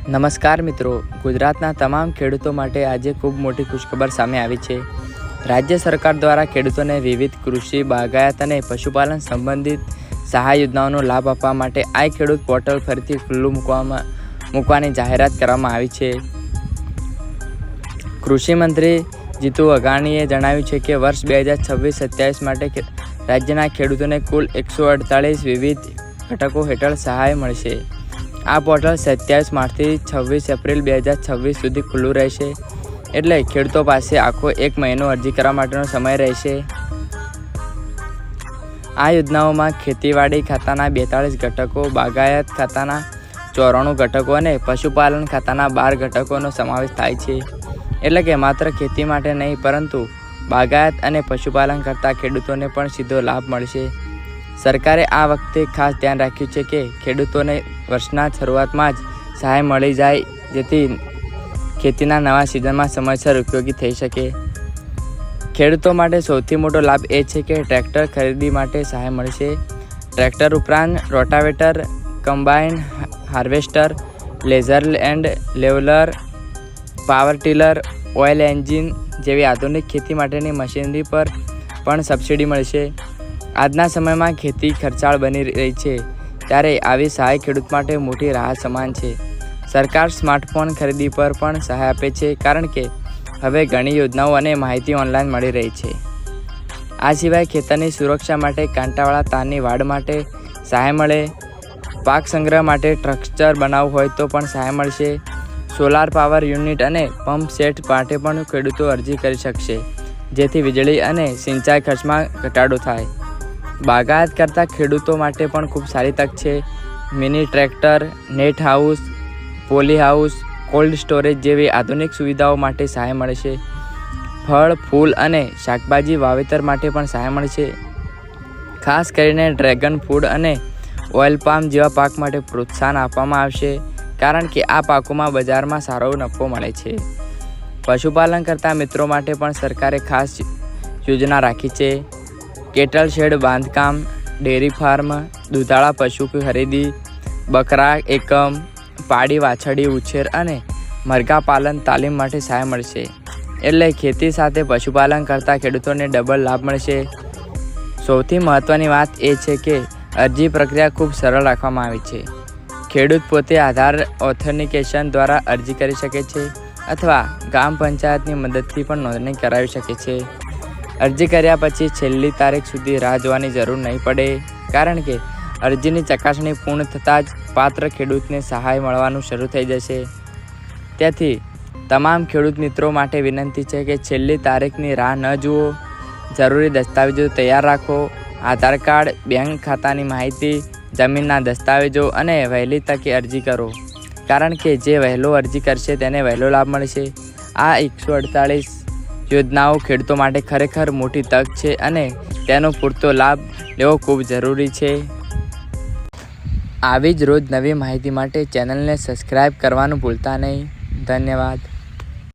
નમસ્કાર મિત્રો, ગુજરાતના તમામ ખેડૂતો માટે આજે ખૂબ મોટી ખુશખબર સામે આવી છે। રાજ્ય સરકાર દ્વારા ખેડૂતોને વિવિધ કૃષિ, બાગાયત અને પશુપાલન સંબંધિત સહાય યોજનાઓનો લાભ આપવા માટે આઈ ખેડૂત પોર્ટલ ફરીથી ખુલ્લું મૂકવાની જાહેરાત કરવામાં આવી છે। કૃષિ મંત્રી જીતુ વાઘાણીએ જણાવ્યું છે કે વર્ષ 2026-27 માટે રાજ્યના ખેડૂતોને કુલ 148 વિવિધ ઘટકો હેઠળ સહાય મળશે। આ પોર્ટલ 27 માર્ચથી 26 એપ્રિલ 2026 સુધી ખુલ્લું રહેશે, એટલે ખેડૂતો પાસે આખો એક મહિનો અરજી કરવા માટેનો સમય રહેશે। આ યોજનાઓમાં ખેતીવાડી ખાતાના 42 ઘટકો, બાગાયત ખાતાના 94 ઘટકો અને પશુપાલન ખાતાના 12 ઘટકોનો સમાવેશ થાય છે। એટલે કે માત્ર ખેતી માટે નહીં, પરંતુ બાગાયત અને પશુપાલન કરતા ખેડૂતોને પણ સીધો લાભ મળશે। સરકારે આ વખતે ખાસ ધ્યાન રાખ્યું છે કે ખેડૂતોને વર્ષના શરૂઆતમાં જ સહાય મળી જાય, જેથી ખેતીના નવા સિઝનમાં સમયસર ઉપયોગી થઈ શકે। ખેડૂતો માટે સૌથી મોટો લાભ એ છે કે ટ્રેક્ટર ખરીદી માટે સહાય મળશે। ટ્રેક્ટર ઉપરાંત rotavator, combine harvester, laser and leveller, power tiller, oil engine જેવી આધુનિક ખેતી માટેની મશીનરી પર પણ સબસિડી મળશે। આજના સમયમાં ખેતી ખર્ચાળ બની રહી છે, ત્યારે આવી સહાય ખેડૂત માટે મોટી રાહત સમાન છે। સરકાર સ્માર્ટફોન ખરીદી પર પણ સહાય આપે છે, કારણ કે હવે ઘણી યોજનાઓ અને માહિતી ઓનલાઈન મળી રહી છે। આ સિવાય ખેતરની સુરક્ષા માટે કાંટાવાળા તારની વાડ માટે સહાય મળે। પાક સંગ્રહ માટે સ્ટ્રક્ચર બનાવવું હોય તો પણ સહાય મળશે। સોલાર પાવર યુનિટ અને પંપ સેટ માટે પણ ખેડૂતો અરજી કરી શકશે, જેથી વીજળી અને સિંચાઈ ખર્ચમાં ઘટાડો થાય। બાગાયત કરતા ખેડૂતો માટે પણ ખૂબ સારી તક છે। Mini tractor, net house, poly house, cold storage જેવી આધુનિક સુવિધાઓ માટે સહાય મળશે। ફળ, ફૂલ અને શાકભાજી વાવેતર માટે પણ સહાય મળશે। ખાસ કરીને ડ્રેગન ફ્રૂટ અને ઓઇલ પામ જેવા પાક માટે પ્રોત્સાહન આપવામાં આવશે, કારણ કે આ પાકોમાં બજારમાં સારો નફો મળે છે। પશુપાલન કરતા મિત્રો માટે પણ સરકારે ખાસ યોજના રાખી છે। કેટલ શેડ બાંધકામ, ડેરી ફાર્મ, દૂધાળા પશુ ખરીદી, બકરા એકમ, પાડી વાછરડી ઉછેર અને મરઘા પાલન તાલીમ માટે સહાય મળશે। એટલે ખેતી સાથે પશુપાલન કરતા ખેડૂતોને ડબલ લાભ મળશે। સૌથી મહત્ત્વની વાત એ છે કે અરજી પ્રક્રિયા ખૂબ સરળ રાખવામાં આવી છે। ખેડૂત પોતે આધાર ઓથેન્ટિકેશન દ્વારા અરજી કરી શકે છે, અથવા ગ્રામ પંચાયતની મદદથી પણ નોંધણી કરાવી શકે છે। અરજી કર્યા પછી છેલ્લી તારીખ સુધી રાહ જોવાની જરૂર નહીં પડે, કારણ કે અરજીની ચકાસણી પૂર્ણ થતાં જ પાત્ર ખેડૂતને સહાય મળવાનું શરૂ થઈ જશે। તેથી તમામ ખેડૂત મિત્રો માટે વિનંતી છે કે છેલ્લી તારીખની રાહ ન જુઓ। જરૂરી દસ્તાવેજો તૈયાર રાખો: આધાર કાર્ડ, બેંક ખાતાની માહિતી, જમીનના દસ્તાવેજો અને વહેલી તકે અરજી કરો, કારણ કે જે વહેલો અરજી કરશે તેને વહેલો લાભ મળશે। આ 148 યોજનાઓ ખેડૂતો માટે ખરેખર મોટી તક છે, અને તેનો પૂરતો લાભ લેવો ખૂબ જરૂરી છે। આવી જ રોજ નવી માહિતી માટે ચેનલને સબસ્ક્રાઈબ કરવાનું ભૂલતા નહીં। ધન્યવાદ।